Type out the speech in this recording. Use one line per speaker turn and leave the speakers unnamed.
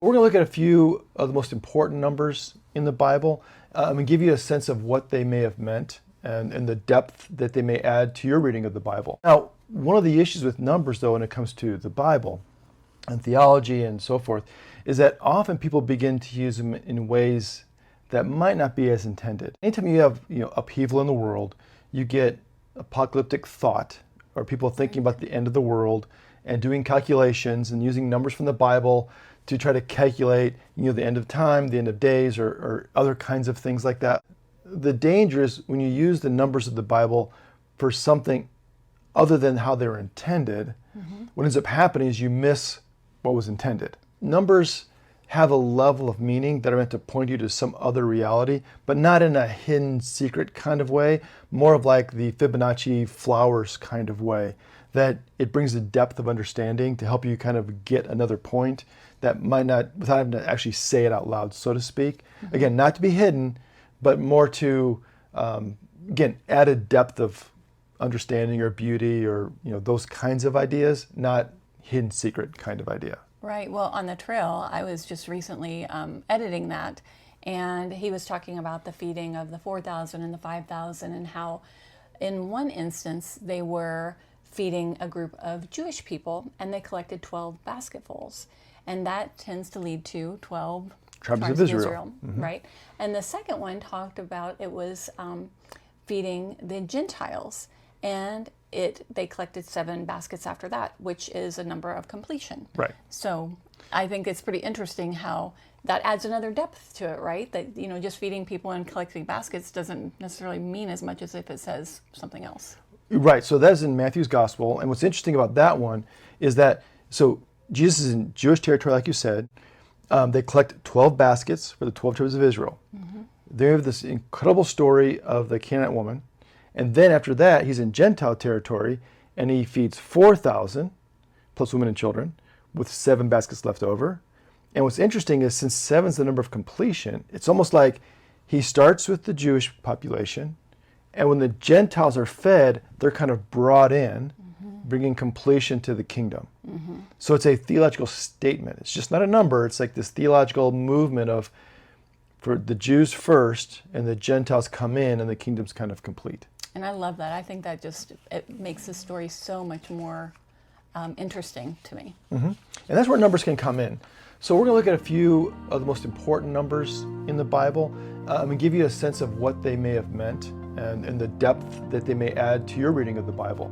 We're going to look at a few of the most important numbers in the Bible and give you a sense of what they may have meant and the depth that they may add to your reading of the Bible. Now, one of the issues with numbers, though, when it comes to the Bible and theology and so forth, is that often people begin to use them in ways that might not be as intended. Anytime you have upheaval in the world, you get apocalyptic thought, or people thinking about the end of the world and doing calculations and using numbers from the Bible to try to calculate the end of time, the end of days, or other kinds of things like that. The danger is when you use the numbers of the Bible for something other than how they were intended, what ends up happening is you miss what was intended. Numbers have a level of meaning that are meant to point you to some other reality, but not in a hidden secret kind of way, more of like the Fibonacci flowers kind of way, that it brings a depth of understanding to help you kind of get another point that might not, without having to actually say it out loud, so to speak. Again, not to be hidden, but more to, again, added depth of understanding or beauty or those kinds of ideas, not hidden secret kind of idea.
Right. Well, on the trail, I was just recently editing that, and he was talking about the feeding of the 4,000 and the 5,000 and how in one instance they were feeding a group of Jewish people and they collected 12 basketfuls. And that tends to lead to 12
tribes of Israel.
Right? And the second one talked about it was feeding the Gentiles, and they collected 7 baskets after that, which is a number of completion.
Right.
So I think it's pretty interesting how that adds another depth to it, right? That just feeding people and collecting baskets doesn't necessarily mean as much as if it says something else.
Right. So that's in Matthew's gospel, and what's interesting about that one is that Jesus is in Jewish territory, like you said. They collect 12 baskets for the 12 tribes of Israel. They have this incredible story of the Canaanite woman. And then after that, he's in Gentile territory, and he feeds 4,000, plus women and children, with 7 baskets left over. And what's interesting is since 7 is the number of completion, it's almost like he starts with the Jewish population, and when the Gentiles are fed, they're kind of brought in, bringing completion to the kingdom. So it's a theological statement. It's just not a number. It's like this theological movement of for the Jews first, and the Gentiles come in, and the kingdom's kind of complete.
And I love that. I think that it makes the story so much more interesting to me.
And that's where numbers can come in. So we're going to look at a few of the most important numbers in the Bible and give you a sense of what they may have meant and the depth that they may add to your reading of the Bible.